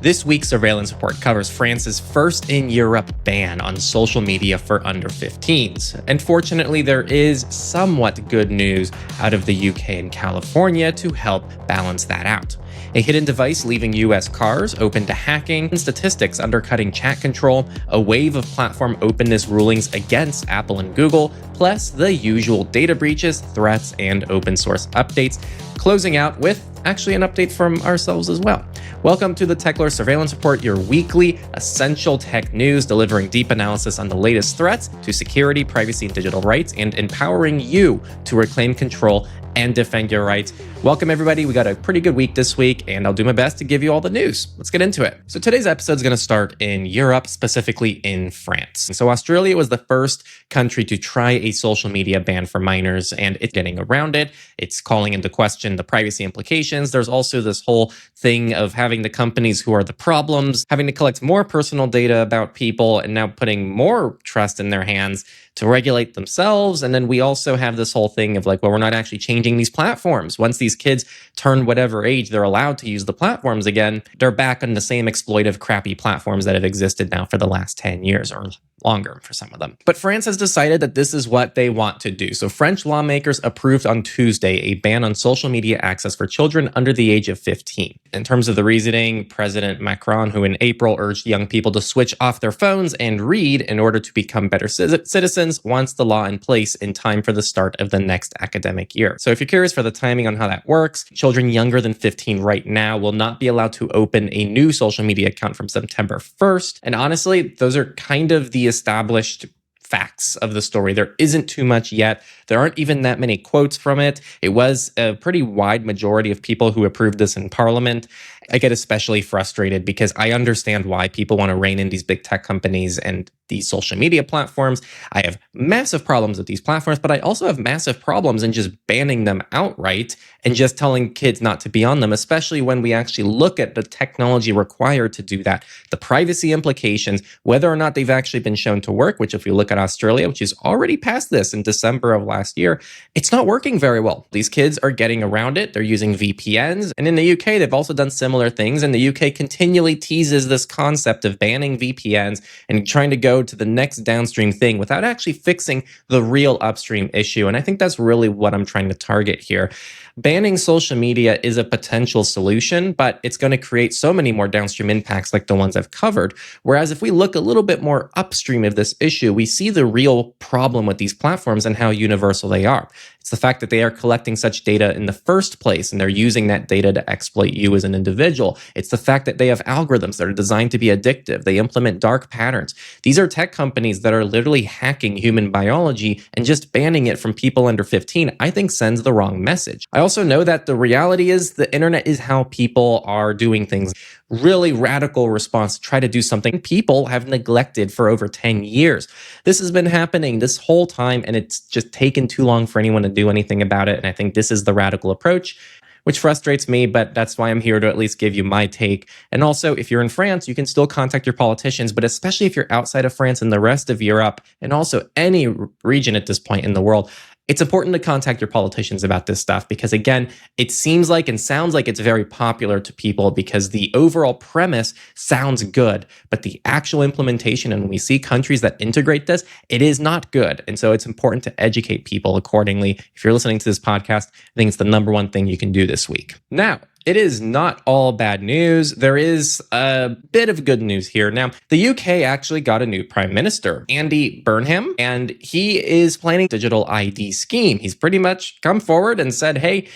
This week's surveillance report covers France's first in Europe ban on social media for under 15s. And fortunately, there is somewhat good news out of the UK and California to help balance that out. A hidden device leaving US cars open to hacking, and statistics undercutting chat control, a wave of platform openness rulings against Apple and Google, plus the usual data breaches, threats, and open source updates, closing out with actually an update from ourselves as well. Welcome to the Techlore Surveillance Report, your weekly essential tech news, delivering deep analysis on the latest threats to security, privacy, and digital rights, and empowering you to reclaim control and defend your rights. Welcome, everybody. We got a pretty good week this week, and I'll do my best to give you all the news. Let's get into it. So today's episode is going to start in Europe, specifically in France. And so Australia was the first country to try a social media ban for minors, and it's getting around it. It's calling into question the privacy implications. There's also this whole thing of having the companies who are the problems, having to collect more personal data about people, and now putting more trust in their hands to regulate themselves. And then we also have this whole thing of like, well, we're not actually changing these platforms. Once these kids turn whatever age they're allowed to use the platforms again, they're back on the same exploitive, crappy platforms that have existed now for the last 10 years or longer for some of them. But France has decided that this is what they want to do. So French lawmakers approved on Tuesday a ban on social media access for children under the age of 15. In terms of the reasoning, President Macron, who in April urged young people to switch off their phones and read in order to become better citizens, wants the law in place in time for the start of the next academic year. So if you're curious for the timing on how that works, children younger than 15 right now will not be allowed to open a new social media account from September 1st. And honestly, those are kind of the established facts of the story. There isn't too much yet. There aren't even that many quotes from it. It was a pretty wide majority of people who approved this in Parliament. I get especially frustrated because I understand why people want to rein in these big tech companies and these social media platforms. I have massive problems with these platforms, but I also have massive problems in just banning them outright and just telling kids not to be on them, especially when we actually look at the technology required to do that, the privacy implications, whether or not they've actually been shown to work, which if you look at Australia, which is already past this in December of last year, it's not working very well. These kids are getting around it. They're using VPNs. And in the UK, they've also done similar things. And the UK continually teases this concept of banning VPNs and trying to go to the next downstream thing without actually fixing the real upstream issue. And I think that's really what I'm trying to target here. Banning social media is a potential solution, but it's going to create so many more downstream impacts like the ones I've covered. Whereas if we look a little bit more upstream of this issue, we see the real problem with these platforms and how universal they are. It's the fact that they are collecting such data in the first place, and they're using that data to exploit you as an individual. It's the fact that they have algorithms that are designed to be addictive. They implement dark patterns. These are tech companies that are literally hacking human biology, and just banning it from people under 15, I think sends the wrong message. I also know that the reality is the internet is how people are doing things. Really radical response to try to do something people have neglected for over 10 years. This has been happening this whole time, and it's just taken too long for anyone to do anything about it. And I think this is the radical approach, which frustrates me, but that's why I'm here to at least give you my take. And also, if you're in France, you can still contact your politicians, but especially if you're outside of France and the rest of Europe, and also any region at this point in the world, it's important to contact your politicians about this stuff because, again, it seems like and sounds like it's very popular to people because the overall premise sounds good, but the actual implementation, and when we see countries that integrate this, it is not good. And so it's important to educate people accordingly. If you're listening to this podcast, I think it's the number one thing you can do this week. Now, it is not all bad news. There is a bit of good news here. Now, the UK actually got a new prime minister, Andy Burnham, and he is planning a digital ID scheme. He's pretty much come forward and said, hey,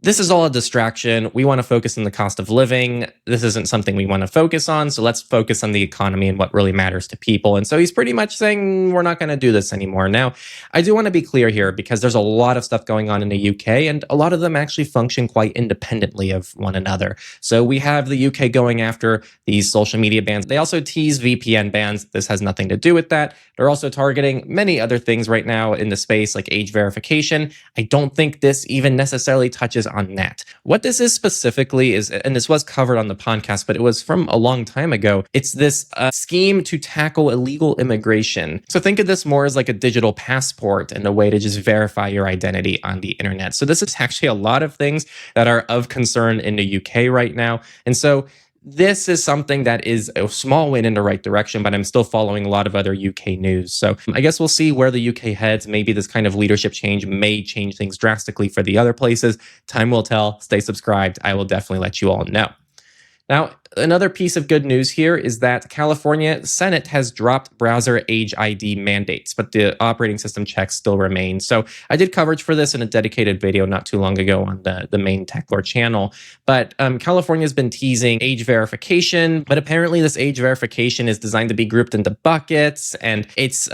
this is all a distraction. We want to focus on the cost of living. This isn't something we want to focus on. So let's focus on the economy and what really matters to people. And so he's pretty much saying we're not going to do this anymore. Now, I do want to be clear here because there's a lot of stuff going on in the UK, and a lot of them actually function quite independently of one another. So we have the UK going after these social media bans. They also tease VPN bans. This has nothing to do with that. They're also targeting many other things right now in the space like age verification. I don't think this even necessarily touches on that. What this is specifically is, and this was covered on the podcast, but it was from a long time ago, it's this scheme to tackle illegal immigration. So think of this more as like a digital passport and a way to just verify your identity on the internet. So this is actually a lot of things that are of concern in the UK right now. And so this is something that is a small win in the right direction, but I'm still following a lot of other UK news. So I guess we'll see where the UK heads. Maybe this kind of leadership change may change things drastically for the other places. Time will tell. Stay subscribed. I will definitely let you all know. Now, another piece of good news here is that California Senate has dropped browser age ID mandates, but the operating system checks still remain. So I did coverage for this in a dedicated video not too long ago on the main Techlore channel. But California has been teasing age verification, but apparently this age verification is designed to be grouped into buckets, and it's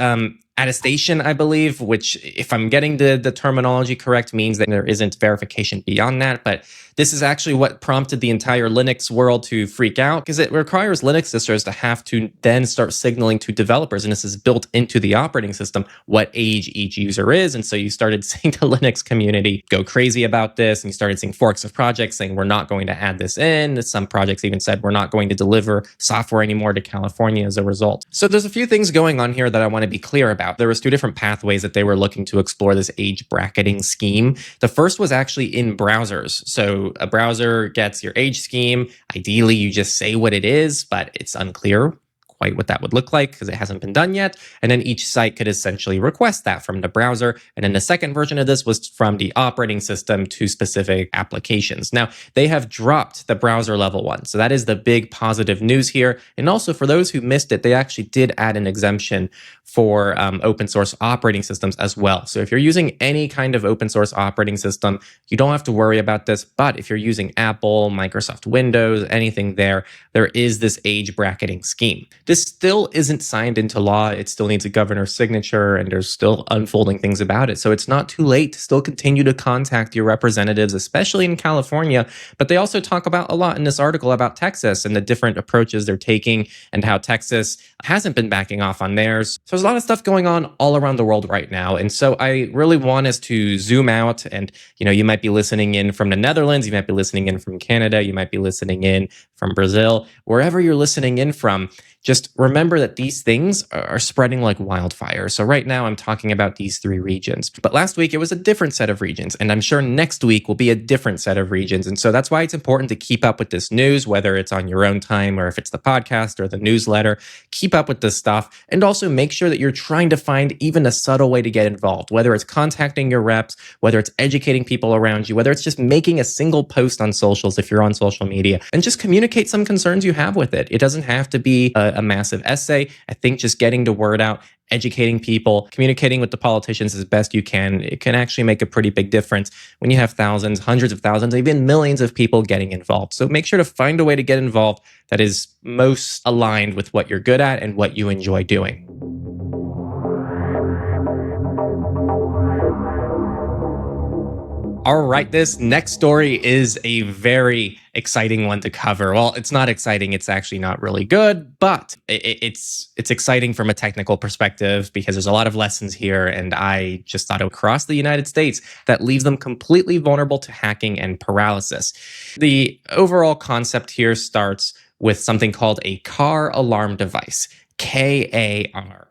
attestation, I believe, which, if I'm getting the terminology correct, means that there isn't verification beyond that. But this is actually what prompted the entire Linux world to freak out, because it requires Linux distros to have to then start signaling to developers, and this is built into the operating system, what age each user is. And so you started seeing the Linux community go crazy about this, and you started seeing forks of projects saying, we're not going to add this in. Some projects even said, we're not going to deliver software anymore to California as a result. So there's a few things going on here that I want to be clear about. There was two different pathways that they were looking to explore this age bracketing scheme. The first was actually in browsers. So a browser gets your age scheme. Ideally, you just say what it is, but it's unclear quite what that would look like because it hasn't been done yet. And then each site could essentially request that from the browser. And then the second version of this was from the operating system to specific applications. Now, they have dropped the browser level one. So that is the big positive news here. And also for those who missed it, they actually did add an exemption for open source operating systems as well. So if you're using any kind of open source operating system, you don't have to worry about this. But if you're using Apple, Microsoft Windows, anything there is this age bracketing scheme. This still isn't signed into law. It still needs a governor's signature, and there's still unfolding things about it. So it's not too late to still continue to contact your representatives, especially in California. But they also talk about a lot in this article about Texas and the different approaches they're taking and how Texas hasn't been backing off on theirs. So there's a lot of stuff going on all around the world right now. And so I really want us to zoom out, and you might be listening in from the Netherlands, you might be listening in from Canada, you might be listening in from Brazil, wherever you're listening in from. Just remember that these things are spreading like wildfire. So right now I'm talking about these three regions. But last week it was a different set of regions. And I'm sure next week will be a different set of regions. And so that's why it's important to keep up with this news, whether it's on your own time or if it's the podcast or the newsletter. Keep up with this stuff. And also make sure that you're trying to find even a subtle way to get involved, whether it's contacting your reps, whether it's educating people around you, whether it's just making a single post on socials if you're on social media, and just communicate some concerns you have with it. It doesn't have to be a massive essay. I think just getting the word out, educating people, communicating with the politicians as best you can, it can actually make a pretty big difference when you have thousands, hundreds of thousands, even millions of people getting involved. So make sure to find a way to get involved that is most aligned with what you're good at and what you enjoy doing. All right, this next story is a very exciting one to cover. Well, it's not exciting. It's actually not really good, but it's exciting from a technical perspective because there's a lot of lessons here. And I just thought across the United States that leaves them completely vulnerable to hacking and paralysis. The overall concept here starts with something called a car alarm device. KARR.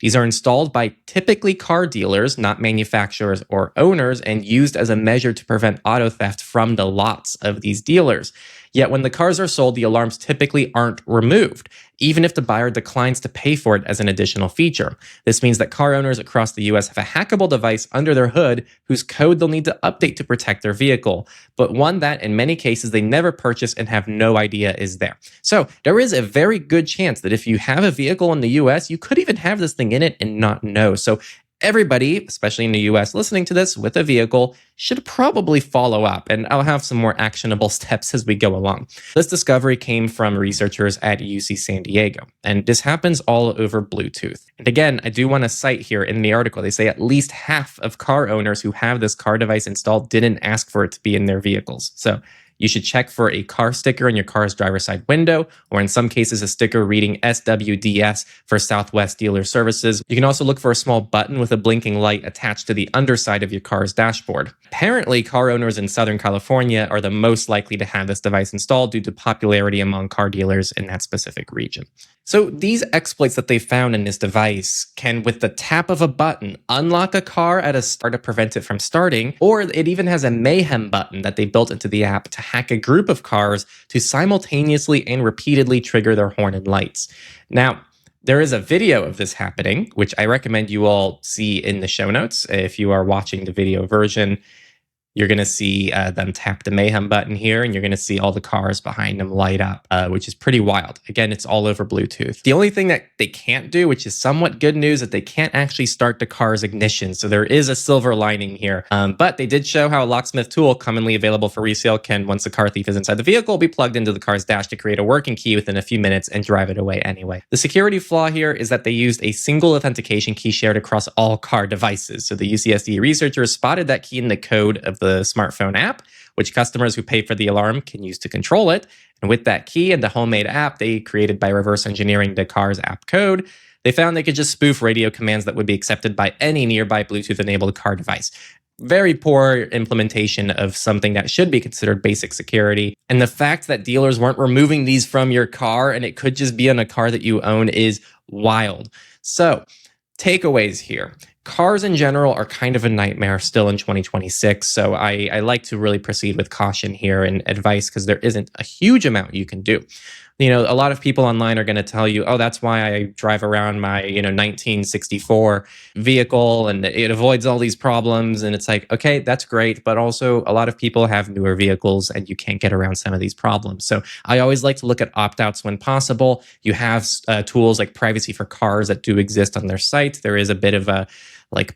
These are installed by typically car dealers, not manufacturers or owners, and used as a measure to prevent auto theft from the lots of these dealers. Yet when the cars are sold, the alarms typically aren't removed, even if the buyer declines to pay for it as an additional feature. This means that car owners across the US have a hackable device under their hood whose code they'll need to update to protect their vehicle, but one that in many cases they never purchase and have no idea is there. So there is a very good chance that if you have a vehicle in the US, you could even have this thing in it and not know. So everybody, especially in the US, listening to this with a vehicle should probably follow up, and I'll have some more actionable steps as we go along. This discovery came from researchers at UC San Diego, and this happens all over Bluetooth. And again, I do want to cite here in the article, they say at least half of car owners who have this car device installed didn't ask for it to be in their vehicles. So you should check for a car sticker in your car's driver's side window, or in some cases, a sticker reading SWDS for Southwest Dealer Services. You can also look for a small button with a blinking light attached to the underside of your car's dashboard. Apparently, car owners in Southern California are the most likely to have this device installed due to popularity among car dealers in that specific region. So these exploits that they found in this device can, with the tap of a button, unlock a car at a start to prevent it from starting, or it even has a mayhem button that they built into the app to hack a group of cars to simultaneously and repeatedly trigger their horn and lights. Now, there is a video of this happening, which I recommend you all see in the show notes. If you are watching the video version, you're going to see them tap the mayhem button here, and you're going to see all the cars behind them light up, which is pretty wild. Again, it's all over Bluetooth. The only thing that they can't do, which is somewhat good news, that they can't actually start the car's ignition. So there is a silver lining here. But they did show how a locksmith tool, commonly available for resale, can, once the car thief is inside the vehicle, be plugged into the car's dash to create a working key within a few minutes and drive it away anyway. The security flaw here is that they used a single authentication key shared across all car devices. So the UCSD researchers spotted that key in the code of the smartphone app, which customers who pay for the alarm can use to control it. And with that key and the homemade app they created by reverse engineering the car's app code, they found they could just spoof radio commands that would be accepted by any nearby Bluetooth-enabled car device. Very poor implementation of something that should be considered basic security. And the fact that dealers weren't removing these from your car and it could just be on a car that you own is wild. So, takeaways here. Cars in general are kind of a nightmare still in 2026, so I like to really proceed with caution here and advice because there isn't a huge amount you can do. You know, a lot of people online are going to tell you, oh, that's why I drive around my, 1964 vehicle and it avoids all these problems. And it's like, okay, that's great. But also a lot of people have newer vehicles and you can't get around some of these problems. So I always like to look at opt-outs when possible. You have tools like Privacy for Cars that do exist on their site. There is a bit of a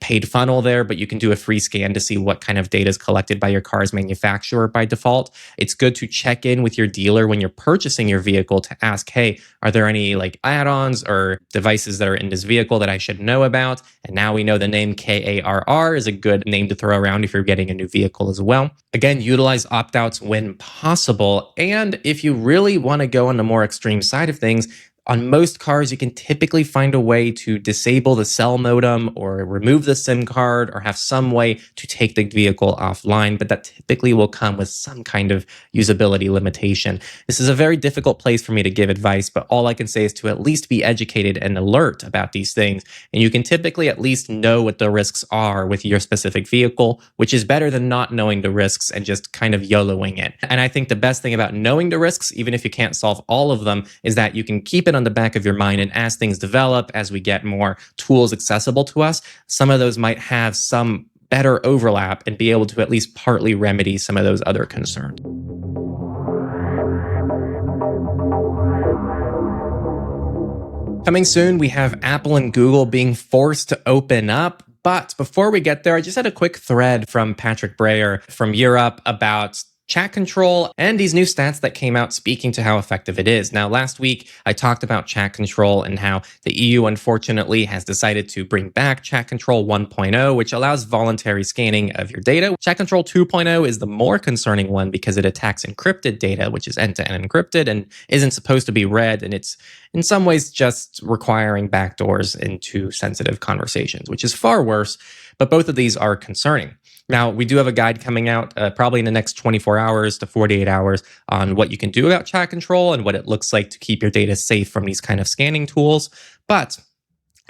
paid funnel there, but you can do a free scan to see what kind of data is collected by your car's manufacturer by default. It's good to check in with your dealer when you're purchasing your vehicle to ask, hey, are there any add-ons or devices that are in this vehicle that I should know about? And now we know the name KARR is a good name to throw around if you're getting a new vehicle as well. Again, utilize opt-outs when possible. And if you really want to go on the more extreme side of things, on most cars, you can typically find a way to disable the cell modem or remove the SIM card or have some way to take the vehicle offline, but that typically will come with some kind of usability limitation. This is a very difficult place for me to give advice, but all I can say is to at least be educated and alert about these things. And you can typically at least know what the risks are with your specific vehicle, which is better than not knowing the risks and just kind of YOLOing it. And I think the best thing about knowing the risks, even if you can't solve all of them, is that you can keep it on the back of your mind, and as things develop, as we get more tools accessible to us, some of those might have some better overlap and be able to at least partly remedy some of those other concerns. Coming soon, we have Apple and Google being forced to open up. But before we get there, I just had a quick thread from Patrick Breyer from Europe about chat control and these new stats that came out speaking to how effective it is. Now, last week, I talked about chat control and how the EU, unfortunately, has decided to bring back chat control 1.0, which allows voluntary scanning of your data. Chat control 2.0 is the more concerning one because it attacks encrypted data, which is end-to-end encrypted and isn't supposed to be read. And it's in some ways just requiring backdoors into sensitive conversations, which is far worse. But both of these are concerning. Now, we do have a guide coming out probably in the next 24 hours to 48 hours on what you can do about chat control and what it looks like to keep your data safe from these kind of scanning tools. But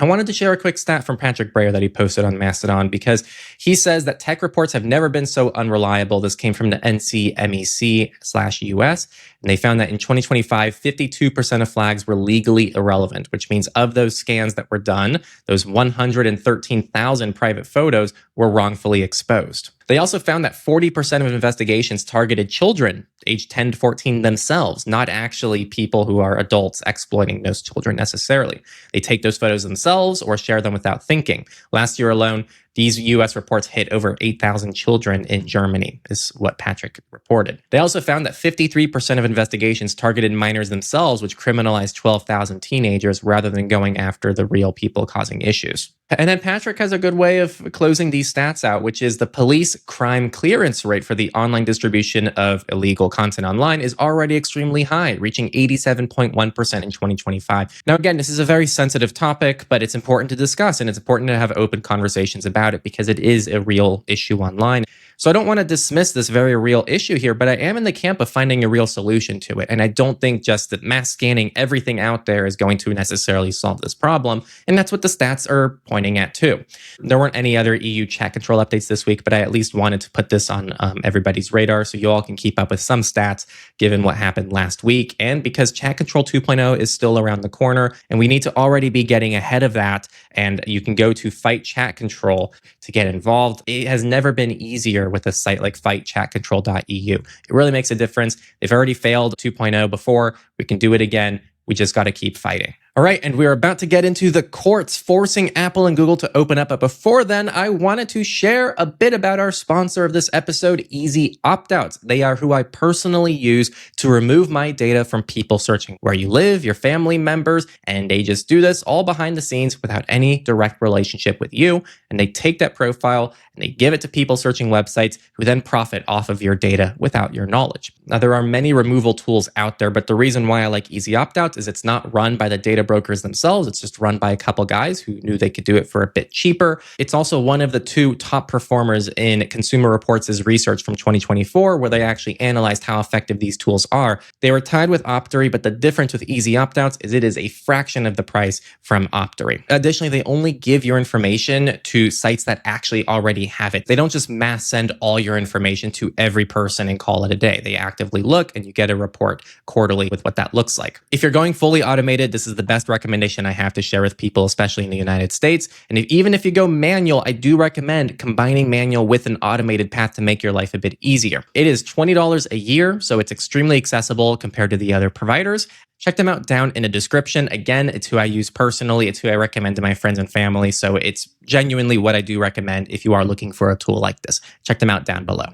I wanted to share a quick stat from Patrick Breyer that he posted on Mastodon because he says that tech reports have never been so unreliable. This came from the NCMEC/US, and they found that in 2025, 52% of flags were legally irrelevant, which means of those scans that were done, those 113,000 private photos were wrongfully exposed. They also found that 40% of investigations targeted children aged 10 to 14 themselves, not actually people who are adults exploiting those children necessarily. They take those photos themselves or share them without thinking. Last year alone, these US reports hit over 8,000 children in Germany, is what Patrick reported. They also found that 53% of investigations targeted minors themselves, which criminalized 12,000 teenagers rather than going after the real people causing issues. And then Patrick has a good way of closing these stats out, which is the police crime clearance rate for the online distribution of illegal content online is already extremely high, reaching 87.1% in 2025. Now, again, this is a very sensitive topic, but it's important to discuss and it's important to have open conversations about it because it is a real issue online. So I don't want to dismiss this very real issue here, but I am in the camp of finding a real solution to it. And I don't think just that mass scanning everything out there is going to necessarily solve this problem. And that's what the stats are pointing at too. There weren't any other EU chat control updates this week, but I at least wanted to put this on everybody's radar so you all can keep up with some stats given what happened last week. And because Chat Control 2.0 is still around the corner, and we need to already be getting ahead of that. And you can go to Fight Chat Control to get involved. It has never been easier with a site like fightchatcontrol.eu. It really makes a difference. They've already failed 2.0 before. We can do it again. We just got to keep fighting. All right, and we're about to get into the courts forcing Apple and Google to open up. But before then, I wanted to share a bit about our sponsor of this episode, Easy Opt-outs. They are who I personally use to remove my data from people searching where you live, your family members, and they just do this all behind the scenes without any direct relationship with you. And they take that profile and they give it to people searching websites who then profit off of your data without your knowledge. Now, there are many removal tools out there, but the reason why I like Easy Opt-outs is it's not run by the data brokers themselves. It's just run by a couple guys who knew they could do it for a bit cheaper. It's also one of the 2 top performers in Consumer Reports' research from 2024, where they actually analyzed how effective these tools are. They were tied with Optory, but the difference with Easy Opt-outs is it is a fraction of the price from Optory. Additionally, they only give your information to sites that actually already have it. They don't just mass send all your information to every person and call it a day. They actively look and you get a report quarterly with what that looks like. If you're going fully automated, this is the best recommendation I have to share with people, especially in the United States. And even if you go manual, I do recommend combining manual with an automated path to make your life a bit easier. It is $20 a year, so it's extremely accessible compared to the other providers. Check them out down in the description. Again, it's who I use personally. It's who I recommend to my friends and family. So it's genuinely what I do recommend if you are looking for a tool like this. Check them out down below.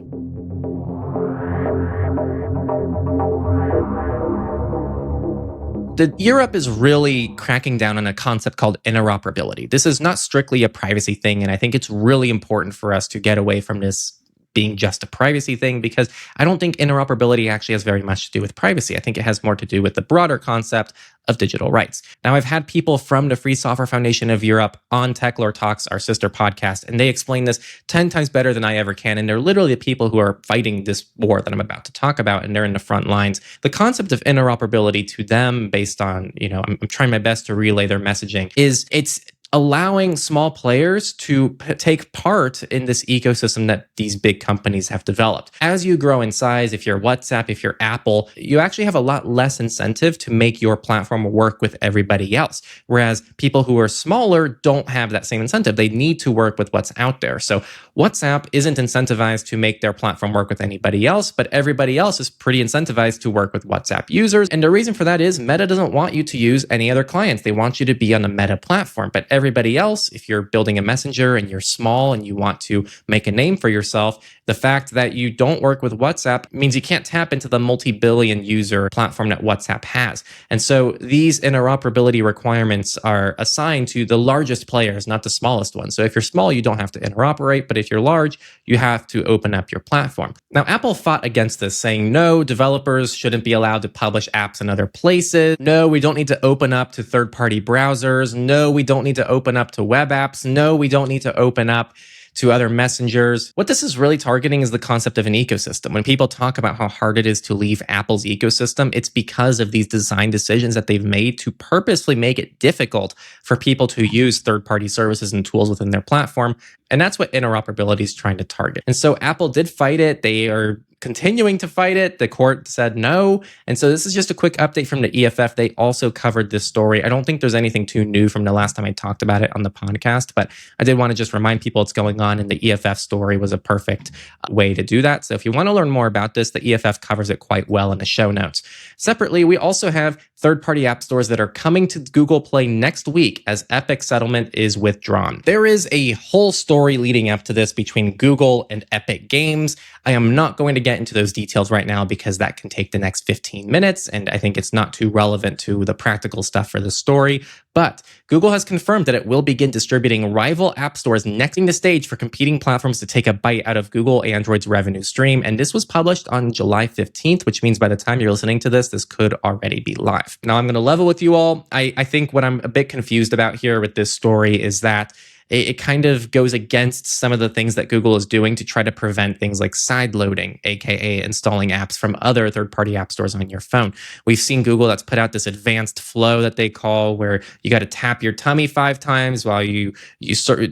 Europe is really cracking down on a concept called interoperability. This is not strictly a privacy thing, and I think it's really important for us to get away from this being just a privacy thing, because I don't think interoperability actually has very much to do with privacy. I think it has more to do with the broader concept of digital rights. Now, I've had people from the Free Software Foundation of Europe on Techlore Talks, our sister podcast, and they explain this 10 times better than I ever can. And they're literally the people who are fighting this war that I'm about to talk about, and they're in the front lines. The concept of interoperability to them, based on, I'm trying my best to relay their messaging, is it's allowing small players to take part in this ecosystem that these big companies have developed. As you grow in size, if you're WhatsApp, if you're Apple, you actually have a lot less incentive to make your platform work with everybody else. Whereas people who are smaller don't have that same incentive. They need to work with what's out there. So WhatsApp isn't incentivized to make their platform work with anybody else, but everybody else is pretty incentivized to work with WhatsApp users. And the reason for that is Meta doesn't want you to use any other clients. They want you to be on a Meta platform, but everybody else, if you're building a messenger and you're small and you want to make a name for yourself, the fact that you don't work with WhatsApp means you can't tap into the multi-billion user platform that WhatsApp has. And so these interoperability requirements are assigned to the largest players, not the smallest ones. So if you're small, you don't have to interoperate, but if you're large, you have to open up your platform. Now, Apple fought against this, saying, no, developers shouldn't be allowed to publish apps in other places. No, we don't need to open up to third-party browsers. No, we don't need to open up to web apps. No, we don't need to open up to other messengers. What this is really targeting is the concept of an ecosystem. When people talk about how hard it is to leave Apple's ecosystem, it's because of these design decisions that they've made to purposely make it difficult for people to use third-party services and tools within their platform. And that's what interoperability is trying to target. And so Apple did fight it. They are continuing to fight it. The court said no. And so this is just a quick update from the EFF. They also covered this story. I don't think there's anything too new from the last time I talked about it on the podcast, but I did want to just remind people what's going on, and the EFF story was a perfect way to do that. So if you want to learn more about this, the EFF covers it quite well in the show notes. Separately, we also have third-party app stores that are coming to Google Play next week as Epic settlement is withdrawn. There is a whole story leading up to this between Google and Epic Games. I am not going to get into those details right now because that can take the next 15 minutes, and I think it's not too relevant to the practical stuff for the story. But Google has confirmed that it will begin distributing rival app stores next in the stage for competing platforms to take a bite out of Google Android's revenue stream. And this was published on July 15th, which means by the time you're listening to this, this could already be live. Now, I'm going to level with you all. I think what I'm a bit confused about here with this story is that it kind of goes against some of the things that Google is doing to try to prevent things like side loading, aka installing apps from other third-party app stores on your phone. We've seen Google that's put out this advanced flow that they call, where you got to tap your tummy 5 times while you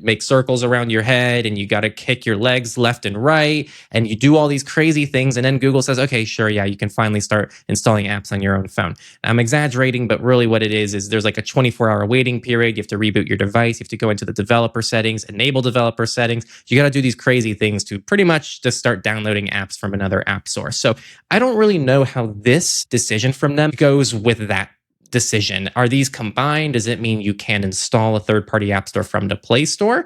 make circles around your head, and you got to kick your legs left and right, and you do all these crazy things, and then Google says, okay, sure, yeah, you can finally start installing apps on your own phone. I'm exaggerating, but really what it is there's like a 24-hour waiting period. You have to reboot your device. You have to go into the developer settings, enable developer settings. You got to do these crazy things to pretty much just start downloading apps from another app source. So I don't really know how this decision from them goes with that decision. Are these combined? Does it mean you can install a third-party app store from the Play Store?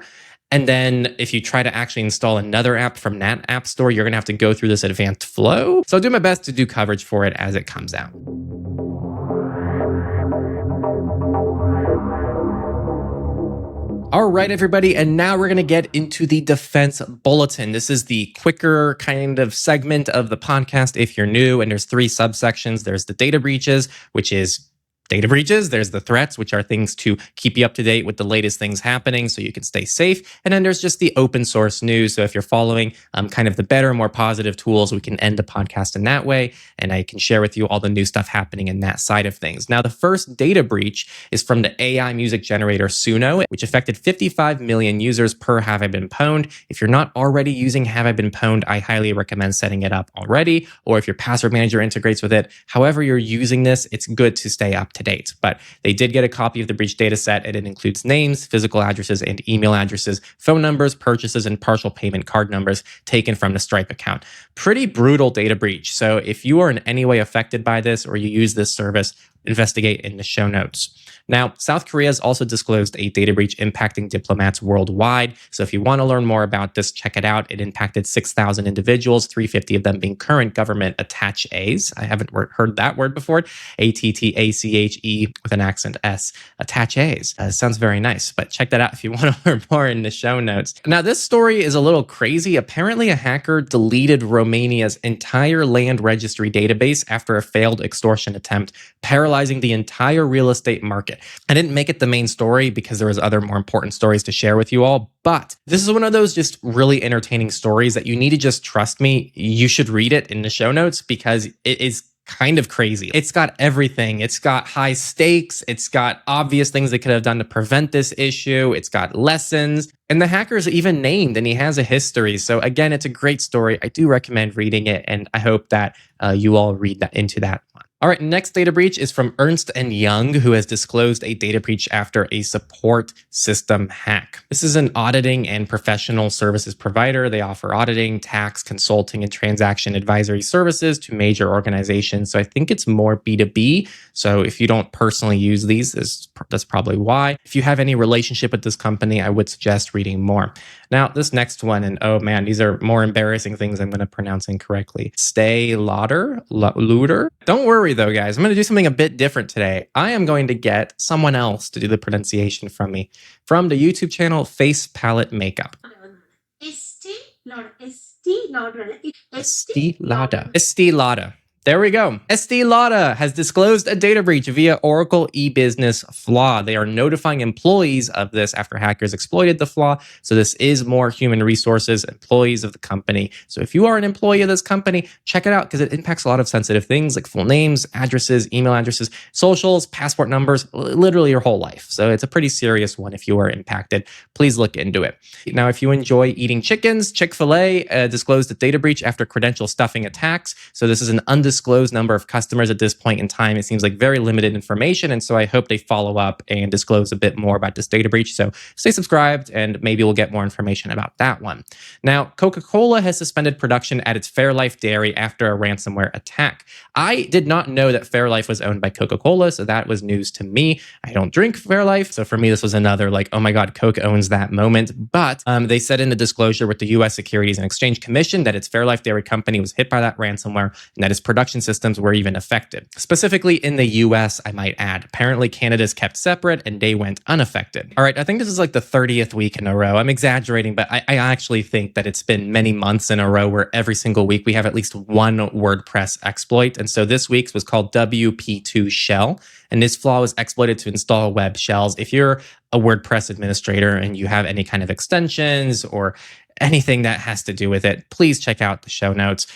And then if you try to actually install another app from that app store, you're going to have to go through this advanced flow. So I'll do my best to do coverage for it as it comes out. All right, everybody, and now we're going to get into the Defense Bulletin. This is the quicker kind of segment of the podcast if you're new, and there's 3 subsections. There's the data breaches, which is data breaches. There's the threats, which are things to keep you up to date with the latest things happening so you can stay safe. And then there's just the open source news. So if you're following kind of the better, more positive tools, we can end the podcast in that way. And I can share with you all the new stuff happening in that side of things. Now, the first data breach is from the AI music generator Suno, which affected 55 million users per Have I Been Pwned. If you're not already using Have I Been Pwned, I highly recommend setting it up already, or if your password manager integrates with it. However you're using this, it's good to stay up to date. But they did get a copy of the breach data set, and it includes names, physical addresses, and email addresses, phone numbers, purchases, and partial payment card numbers taken from the Stripe account. Pretty brutal data breach. So if you are in any way affected by this or you use this service, investigate in the show notes. Now, South Korea has also disclosed a data breach impacting diplomats worldwide. So if you want to learn more about this, check it out. It impacted 6,000 individuals, 350 of them being current government attaches. I haven't heard that word before. A-T-T-A-C-H-E with an accent S. Attaches. Sounds very nice, but check that out if you want to learn more in the show notes. Now, this story is a little crazy. Apparently, a hacker deleted Romania's entire land registry database after a failed extortion attempt, paralyzing the entire real estate market. I didn't make it the main story because there was other more important stories to share with you all, but this is one of those just really entertaining stories that you need to just trust me. You should read it in the show notes because it is kind of crazy. It's got everything. It's got high stakes. It's got obvious things they could have done to prevent this issue. It's got lessons. And the hacker's even named, and he has a history. So again, it's a great story. I do recommend reading it, and I hope that you all read that into that one. All right, next data breach is from Ernst & Young, who has disclosed a data breach after a support system hack. This is an auditing and professional services provider. They offer auditing, tax, consulting, and transaction advisory services to major organizations. So I think it's more B2B. So if you don't personally use these, that's probably why. If you have any relationship with this company, I would suggest reading more. Now, this next one, and oh man, these are more embarrassing things I'm going to pronounce incorrectly. Stay Lauder? Don't worry though, guys. I'm going to do something a bit different today. I am going to get someone else to do the pronunciation from me. From the YouTube channel Face Palette Makeup. Estee Lauder. There we go. Estee Lauder has disclosed a data breach via Oracle eBusiness flaw. They are notifying employees of this after hackers exploited the flaw. So this is more human resources, employees of the company. So if you are an employee of this company, check it out because it impacts a lot of sensitive things like full names, addresses, email addresses, socials, passport numbers, literally your whole life. So it's a pretty serious one if you are impacted. Please look into it. Now, if you enjoy eating chickens, Chick-fil-A disclosed a data breach after credential stuffing attacks. So this is an undisclosed number of customers at this point in time. It seems like very limited information. And so I hope they follow up and disclose a bit more about this data breach. So stay subscribed and maybe we'll get more information about that one. Now, Coca-Cola has suspended production at its Fairlife dairy after a ransomware attack. I did not know that Fairlife was owned by Coca-Cola, so that was news to me. I don't drink Fairlife, so for me, this was another like, oh my God, Coke owns that moment. But they said in a disclosure with the U.S. Securities and Exchange Commission that its Fairlife dairy company was hit by that ransomware and that its production production systems were even affected. Specifically in the US, I might add. Apparently, Canada's kept separate and they went unaffected. All right, I think this is like the 30th week in a row. I'm exaggerating, but I actually think that it's been many months in a row where every single week we have at least one WordPress exploit. And so this week's was called WP2 Shell. And this flaw was exploited to install web shells. If you're a WordPress administrator and you have any kind of extensions or anything that has to do with it, please check out the show notes.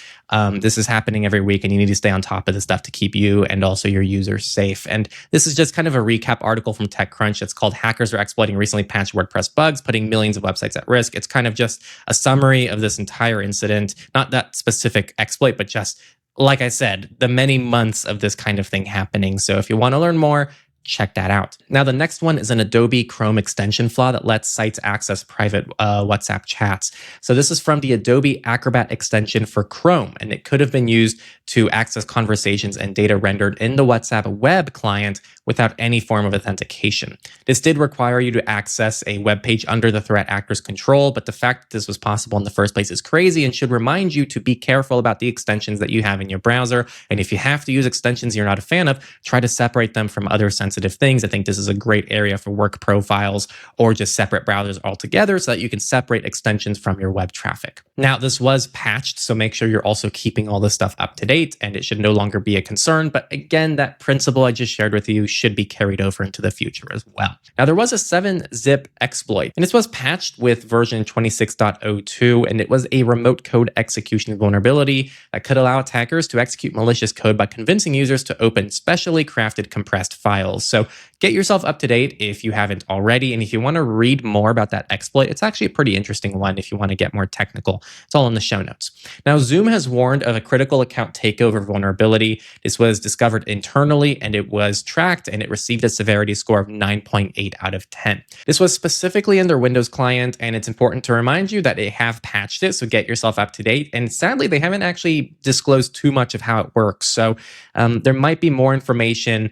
This is happening every week and you need to stay on top of this stuff to keep you and also your users safe. And this is just kind of a recap article from TechCrunch. It's called Hackers Are Exploiting Recently Patched WordPress Bugs, Putting Millions of Websites at Risk. It's kind of just a summary of this entire incident, not that specific exploit, but just, like I said, the many months of this kind of thing happening. So if you want to learn more, check that out. Now, the next one is an Adobe Chrome extension flaw that lets sites access private WhatsApp chats. So this is from the Adobe Acrobat extension for Chrome, and it could have been used to access conversations and data rendered in the WhatsApp web client without any form of authentication. This did require you to access a web page under the threat actor's control, but the fact that this was possible in the first place is crazy and should remind you to be careful about the extensions that you have in your browser. And if you have to use extensions you're not a fan of, try to separate them from other sensitive things. I think this is a great area for work profiles or just separate browsers altogether so that you can separate extensions from your web traffic. Now, this was patched, so make sure you're also keeping all this stuff up to date and it should no longer be a concern. But again, that principle I just shared with you should be carried over into the future as well. Now, there was a 7-zip exploit, and this was patched with version 26.02, and it was a remote code execution vulnerability that could allow attackers to execute malicious code by convincing users to open specially crafted compressed files. So get yourself up to date if you haven't already, and if you want to read more about that exploit, it's actually a pretty interesting one if you want to get more technical. It's all in the show notes. Now, Zoom has warned of a critical account takeover vulnerability. This was discovered internally, and it was tracked, and it received a severity score of 9.8 out of 10. This was specifically in their Windows client, and it's important to remind you that they have patched it, so get yourself up to date. And sadly, they haven't actually disclosed too much of how it works. So there might be more information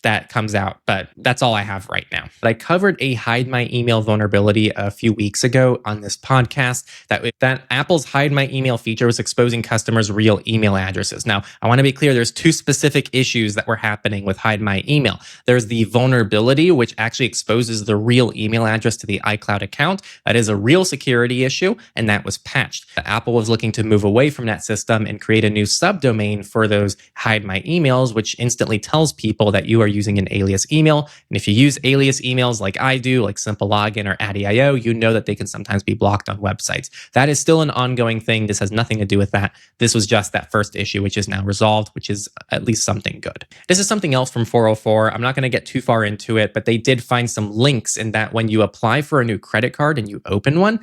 that comes out, but that's all I have right now. But I covered a Hide My Email vulnerability a few weeks ago on this podcast that Apple's Hide My Email feature was exposing customers' real email addresses. Now, I want to be clear, there's two specific issues that were happening with Hide My Email. There's the vulnerability, which actually exposes the real email address to the iCloud account. That is a real security issue, and that was patched. Apple was looking to move away from that system and create a new subdomain for those Hide My Emails, which instantly tells people that you are using an alias email. And if you use alias emails like I do, like Simple Login or ADIO, you know that they can sometimes be blocked on websites. That is still an ongoing thing. This has nothing to do with that. This was just that first issue, which is now resolved, which is at least something good. This is something else from 404. I'm not going to get too far into it, but they did find some links in that when you apply for a new credit card and you open one,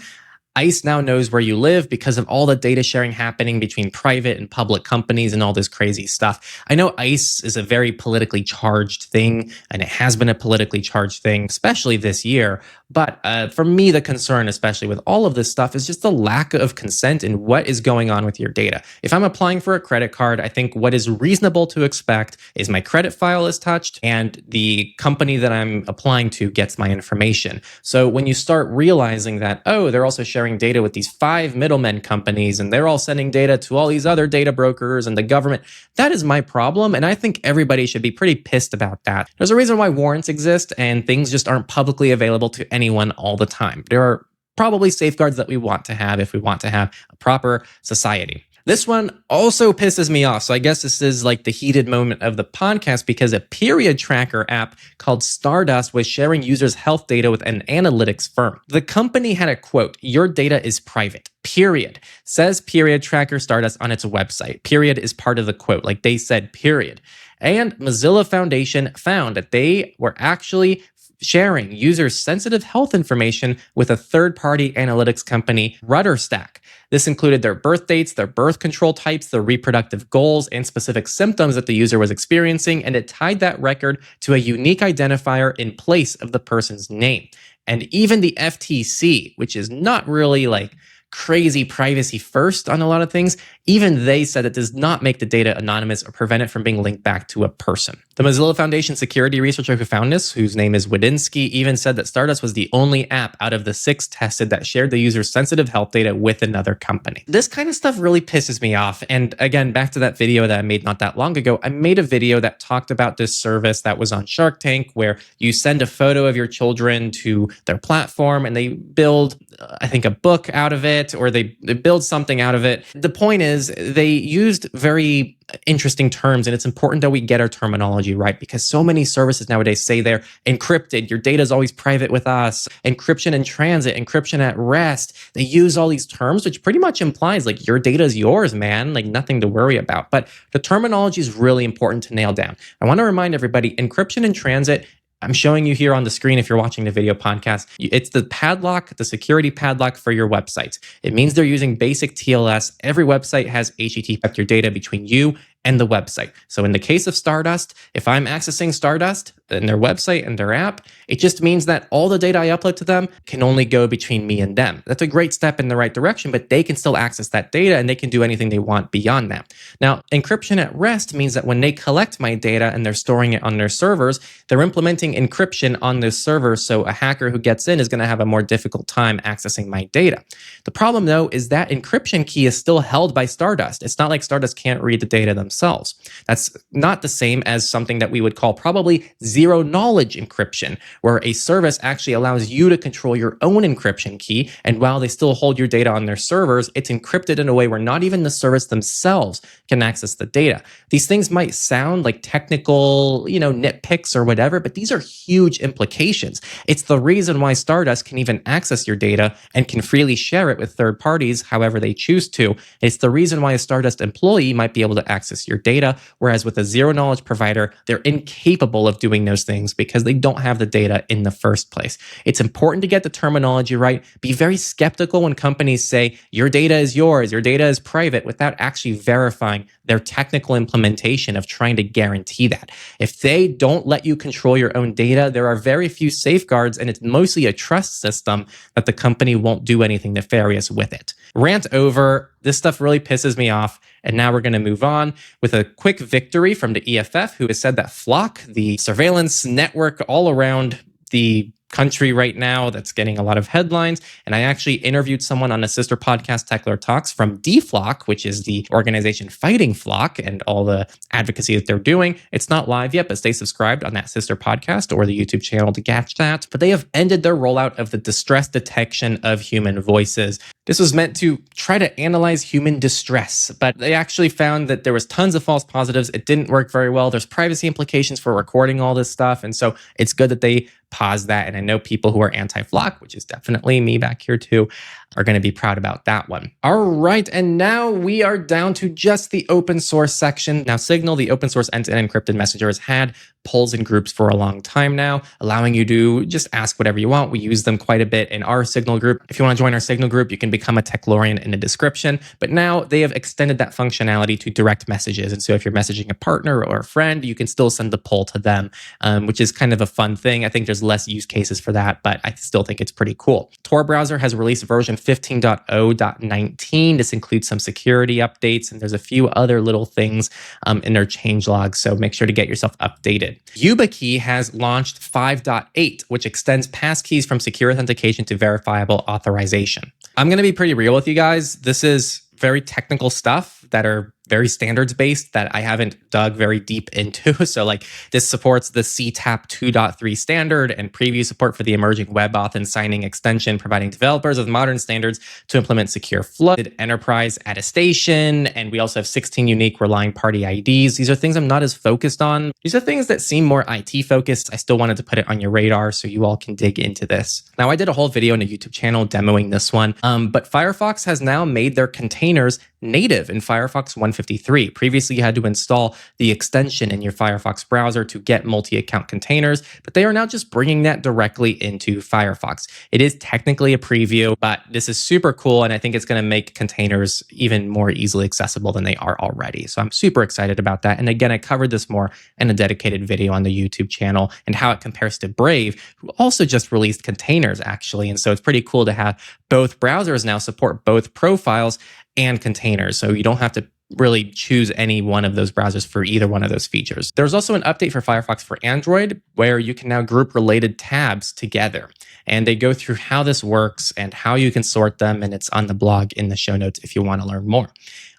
ICE now knows where you live because of all the data sharing happening between private and public companies and all this crazy stuff. I know ICE is a very politically charged thing, and it has been a politically charged thing, especially this year. But for me, the concern, especially with all of this stuff, is just the lack of consent in what is going on with your data. If I'm applying for a credit card, I think what is reasonable to expect is my credit file is touched and the company that I'm applying to gets my information. So when you start realizing that, oh, they're also sharing data with these 5 middlemen companies and they're all sending data to all these other data brokers and the government, that is my problem. And I think everybody should be pretty pissed about that. There's a reason why warrants exist and things just aren't publicly available to anyone all the time. There are probably safeguards that we want to have if we want to have a proper society. This one also pisses me off. So I guess this is like the heated moment of the podcast because a period tracker app called Stardust was sharing users' health data with an analytics firm. The company had a quote, "Your data is private, period," says period tracker Stardust on its website. Period is part of the quote, like they said period. And Mozilla Foundation found that they were actually sharing users' sensitive health information with a third-party analytics company, RudderStack. This included their birth dates, their birth control types, their reproductive goals, and specific symptoms that the user was experiencing, and it tied that record to a unique identifier in place of the person's name. And even the FTC, which is not really like crazy privacy first on a lot of things, even they said it does not make the data anonymous or prevent it from being linked back to a person. The Mozilla Foundation security researcher who found this, whose name is Wadinsky, even said that Stardust was the only app out of the 6 tested that shared the user's sensitive health data with another company. This kind of stuff really pisses me off. And again, back to that video that I made not that long ago, I made a video that talked about this service that was on Shark Tank where you send a photo of your children to their platform and they build, I think, a book out of it, or they build something out of it. The point is they used very interesting terms, and it's important that we get our terminology right because so many services nowadays say they're encrypted. Your data is always private with us. Encryption in transit, encryption at rest. They use all these terms, which pretty much implies like your data is yours, man, like nothing to worry about. But the terminology is really important to nail down. I want to remind everybody, encryption in transit, I'm showing you here on the screen if you're watching the video podcast. It's the padlock, the security padlock for your websites. It means they're using basic TLS. Every website has HTTP your data between you and the website. So in the case of Stardust, if I'm accessing Stardust and their website and their app, it just means that all the data I upload to them can only go between me and them. That's a great step in the right direction, but they can still access that data and they can do anything they want beyond that. Now, encryption at rest means that when they collect my data and they're storing it on their servers, they're implementing encryption on those servers, so a hacker who gets in is going to have a more difficult time accessing my data. The problem, though, is that encryption key is still held by Stardust. It's not like Stardust can't read the data themselves. That's not the same as something that we would call probably zero-knowledge encryption, where a service actually allows you to control your own encryption key, and while they still hold your data on their servers, it's encrypted in a way where not even the service themselves can access the data. These things might sound like technical, nitpicks or whatever, but these are huge implications. It's the reason why Stardust can even access your data and can freely share it with third parties however they choose to. It's the reason why a Stardust employee might be able to access your data, whereas with a zero-knowledge provider, they're incapable of doing those things because they don't have the data in the first place. It's important to get the terminology right. Be very skeptical when companies say your data is yours, your data is private, without actually verifying their technical implementation of trying to guarantee that. If they don't let you control your own data, there are very few safeguards, and it's mostly a trust system that the company won't do anything nefarious with it. Rant over. This stuff really pisses me off. And now we're going to move on with a quick victory from the EFF, who has said that Flock, the surveillance network all around the country right now that's getting a lot of headlines. And I actually interviewed someone on a sister podcast, Techlore Talks, from DFlock, which is the organization fighting Flock and all the advocacy that they're doing. It's not live yet, but stay subscribed on that sister podcast or the YouTube channel to catch that. But they have ended their rollout of the distress detection of human voices. This was meant to try to analyze human distress, but they actually found that there was tons of false positives. It didn't work very well. There's privacy implications for recording all this stuff. And so it's good that they paused that. And I know people who are anti-Flock, which is definitely me back here too, are going to be proud about that one. All right, and now we are down to just the open source section. Now, Signal, the open source end-to-end encrypted messenger, has had polls and groups for a long time now, allowing you to just ask whatever you want. We use them quite a bit in our Signal group. If you want to join our Signal group, you can become a Techlorian in the description. But now they have extended that functionality to direct messages. And so if you're messaging a partner or a friend, you can still send the poll to them, which is kind of a fun thing. I think there's less use cases for that, but I still think it's pretty cool. Tor browser has released version 15.0.19. This includes some security updates, and there's a few other little things in their changelogs, so make sure to get yourself updated. YubiKey has launched 5.8, which extends passkeys from secure authentication to verifiable authorization. I'm going to be pretty real with you guys. This is very technical stuff that are very standards-based that I haven't dug very deep into. So like this supports the CTAP 2.3 standard and preview support for the emerging WebAuth and signing extension, providing developers with modern standards to implement secure flow, enterprise attestation, and we also have 16 unique relying party IDs. These are things I'm not as focused on. These are things that seem more IT focused. I still wanted to put it on your radar so you all can dig into this. Now, I did a whole video on a YouTube channel demoing this one, but Firefox has now made their containers native in Firefox 153. Previously, you had to install the extension in your Firefox browser to get multi-account containers, but they are now just bringing that directly into Firefox. It is technically a preview, but this is super cool, and I think it's going to make containers even more easily accessible than they are already. So I'm super excited about that. And again, I covered this more in a dedicated video on the YouTube channel and how it compares to Brave, who also just released containers, actually. And so it's pretty cool to have both browsers now support both profiles and containers. So you don't have to really choose any one of those browsers for either one of those features. There's also an update for Firefox for Android where you can now group related tabs together. And they go through how this works and how you can sort them. And it's on the blog in the show notes if you want to learn more.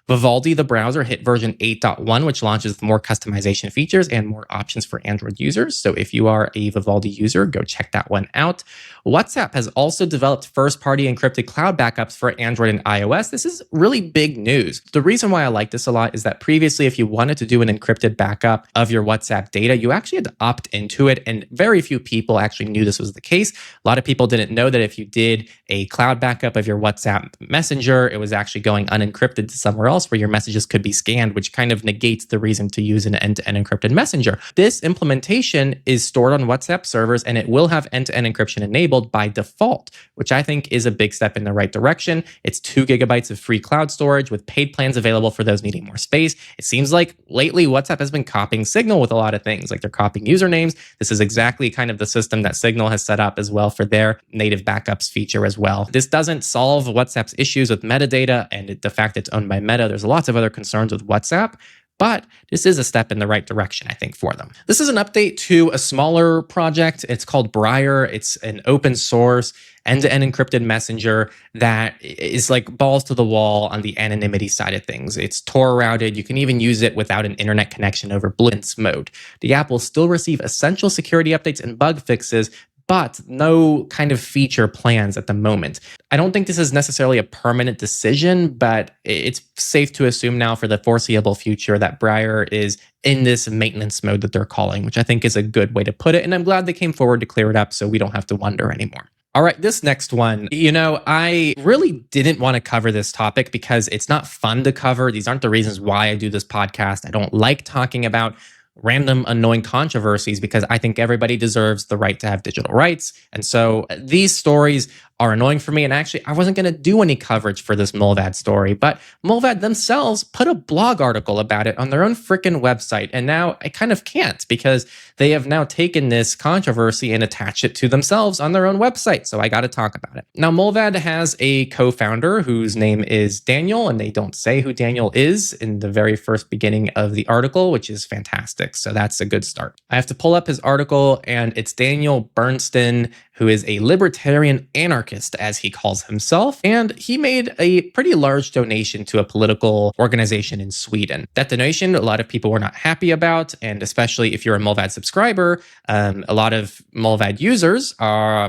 Vivaldi, the browser, hit version 8.1, which launches more customization features and more options for Android users. So if you are a Vivaldi user, go check that one out. WhatsApp has also developed first-party encrypted cloud backups for Android and iOS. This is really big news. The reason why I like this a lot is that previously, if you wanted to do an encrypted backup of your WhatsApp data, you actually had to opt into it, and very few people actually knew this was the case. A lot of people didn't know that if you did a cloud backup of your WhatsApp Messenger, it was actually going unencrypted to somewhere else where your messages could be scanned, which kind of negates the reason to use an end-to-end encrypted messenger. This implementation is stored on WhatsApp servers, and it will have end-to-end encryption enabled by default, which I think is a big step in the right direction. It's 2 gigabytes of free cloud storage with paid plans available for those needing more space. It seems like lately WhatsApp has been copying Signal with a lot of things, like they're copying usernames. This is exactly kind of the system that Signal has set up as well for their native backups feature as well. This doesn't solve WhatsApp's issues with metadata and the fact that it's owned by Meta. There's lots of other concerns with WhatsApp, but this is a step in the right direction, I think, for them. This is an update to a smaller project. It's called Briar. It's an open source end-to-end encrypted messenger that is like balls to the wall on the anonymity side of things. It's Tor routed. You can even use it without an internet connection over BULLETIN mode. The app will still receive essential security updates and bug fixes, but no kind of feature plans at the moment. I don't think this is necessarily a permanent decision, but it's safe to assume now for the foreseeable future that Briar is in this maintenance mode that they're calling, which I think is a good way to put it. And I'm glad they came forward to clear it up so we don't have to wonder anymore. All right, this next one, I really didn't want to cover this topic because it's not fun to cover. These aren't the reasons why I do this podcast. I don't like talking about random annoying controversies because I think everybody deserves the right to have digital rights. And so these stories are annoying for me. And actually, I wasn't going to do any coverage for this Mullvad story, but Mullvad themselves put a blog article about it on their own freaking website. And now I kind of can't because they have now taken this controversy and attached it to themselves on their own website. So I got to talk about it. Now, Mullvad has a co-founder whose name is Daniel, and they don't say who Daniel is in the very first beginning of the article, which is fantastic. So that's a good start. I have to pull up his article, and it's Daniel Bernstein, who is a libertarian anarchist, as he calls himself. And he made a pretty large donation to a political organization in Sweden. That donation, a lot of people were not happy about. And especially if you're a Mullvad subscriber, a lot of Mullvad users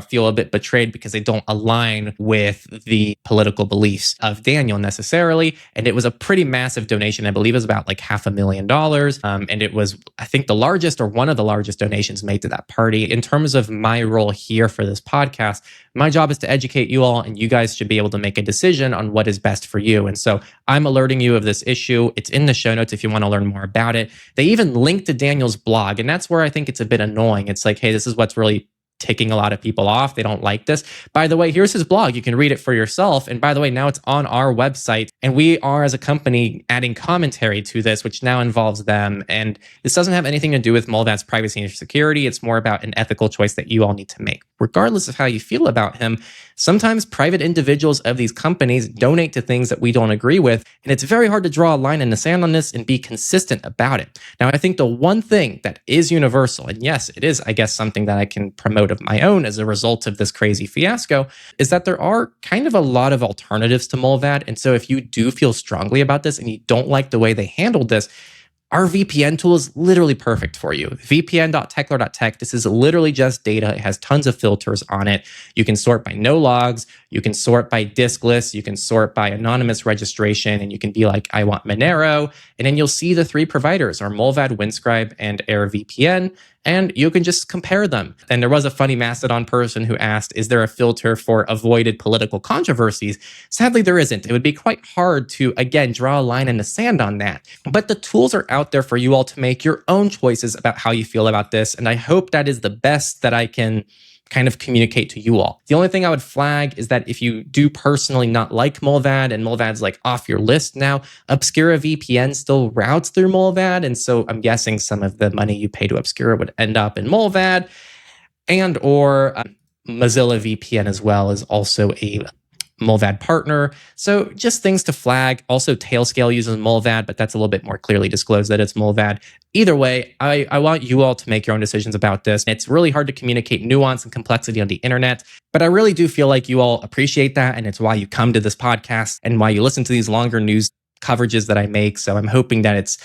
feel a bit betrayed because they don't align with the political beliefs of Daniel necessarily. And it was a pretty massive donation. I believe it was about like $500,000. And it was, I think, the largest or one of the largest donations made to that party. In terms of my role here for this podcast, my job is to educate you all, and you guys should be able to make a decision on what is best for you. And so I'm alerting you of this issue. It's in the show notes if you want to learn more about it. They even link to Daniel's blog, and that's where I think it's a bit annoying. It's like, hey, this is what's really ticking a lot of people off. They don't like this. By the way, here's his blog. You can read it for yourself. And by the way, now it's on our website. And we are, as a company, adding commentary to this, which now involves them. And this doesn't have anything to do with Mullvad's privacy and security. It's more about an ethical choice that you all need to make. Regardless of how you feel about him, sometimes private individuals of these companies donate to things that we don't agree with. And it's very hard to draw a line in the sand on this and be consistent about it. Now, I think the one thing that is universal, and yes, it is, I guess, something that I can promote of my own as a result of this crazy fiasco, is that there are kind of a lot of alternatives to Mullvad. And so if you do feel strongly about this and you don't like the way they handled this, our VPN tool is literally perfect for you. vpn.techlore.tech. This is literally just data. It has tons of filters on it. You can sort by no logs. You can sort by disk lists. You can sort by anonymous registration. And you can be like, I want Monero. And then you'll see the three providers are Mullvad, Windscribe, and AirVPN. and you can just compare them. And there was a funny Mastodon person who asked, is there a filter for avoided political controversies? Sadly, there isn't. It would be quite hard to, again, draw a line in the sand on that. But the tools are out there for you all to make your own choices about how you feel about this. And I hope that is the best that I can kind of communicate to you all. The only thing I would flag is that if you do personally not like Mullvad and Mullvad's like off your list now, Obscura VPN still routes through Mullvad. And so I'm guessing some of the money you pay to Obscura would end up in Mullvad, and or Mozilla VPN as well is also a Mullvad partner. So just things to flag. Also, Tailscale uses Mullvad, but that's a little bit more clearly disclosed that it's Mullvad. Either way, I want you all to make your own decisions about this. It's really hard to communicate nuance and complexity on the internet, but I really do feel like you all appreciate that, and it's why you come to this podcast and why you listen to these longer news coverages that I make. So I'm hoping that it's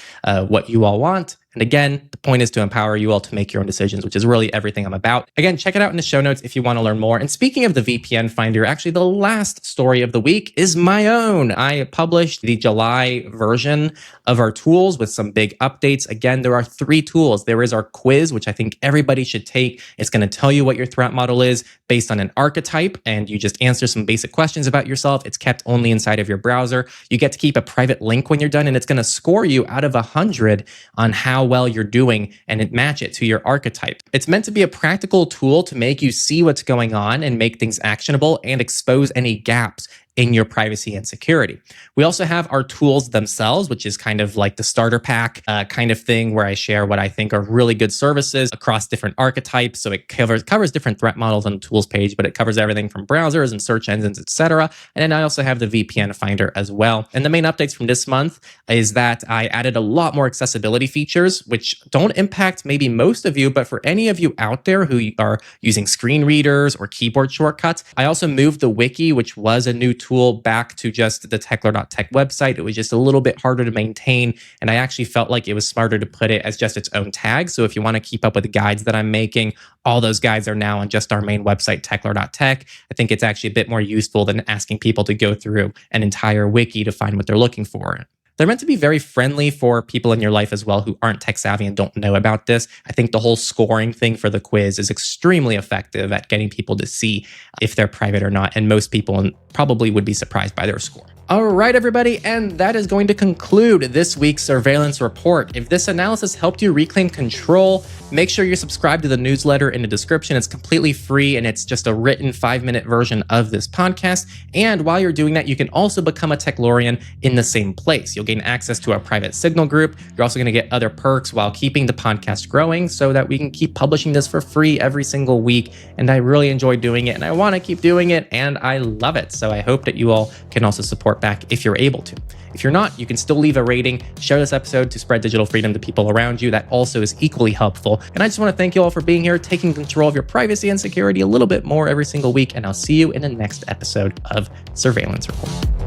what you all want. And again, the point is to empower you all to make your own decisions, which is really everything I'm about. Again, check it out in the show notes if you want to learn more. And speaking of the VPN Finder, actually the last story of the week is my own. I published the July version of our tools with some big updates. Again, there are 3 tools. There is our quiz, which I think everybody should take. It's going to tell you what your threat model is based on an archetype, and you just answer some basic questions about yourself. It's kept only inside of your browser. You get to keep a private link when you're done, and it's going to score you out of 100 on how well you're doing and match it to your archetype. It's meant to be a practical tool to make you see what's going on and make things actionable and expose any gaps in your privacy and security. We also have our tools themselves, which is kind of like the starter pack kind of thing where I share what I think are really good services across different archetypes. So it covers different threat models on the tools page, but it covers everything from browsers and search engines, etc. And then I also have the VPN Finder as well. And the main updates from this month is that I added a lot more accessibility features, which don't impact maybe most of you, but for any of you out there who are using screen readers or keyboard shortcuts, I also moved the wiki, which was a new tool, back to just the Techlore.tech website. It was just a little bit harder to maintain, and I actually felt like it was smarter to put it as just its own tag. So if you want to keep up with the guides that I'm making, all those guides are now on just our main website, Techlore.tech. I think it's actually a bit more useful than asking people to go through an entire wiki to find what they're looking for. They're meant to be very friendly for people in your life as well who aren't tech savvy and don't know about this. I think the whole scoring thing for the quiz is extremely effective at getting people to see if they're private or not. And most people probably would be surprised by their score. All right, everybody, and that is going to conclude this week's surveillance report. If this analysis helped you reclaim control, make sure you're subscribed to the newsletter in the description. It's completely free, and it's just a written 5-minute version of this podcast. And while you're doing that, you can also become a Techlorian in the same place. You'll gain access to our private Signal group. You're also going to get other perks while keeping the podcast growing so that we can keep publishing this for free every single week. And I really enjoy doing it, and I want to keep doing it, and I love it. So I hope that you all can also support back if you're able to. If you're not, you can still leave a rating, share this episode to spread digital freedom to people around you. That also is equally helpful. And I just want to thank you all for being here, taking control of your privacy and security a little bit more every single week. And I'll see you in the next episode of Surveillance Report.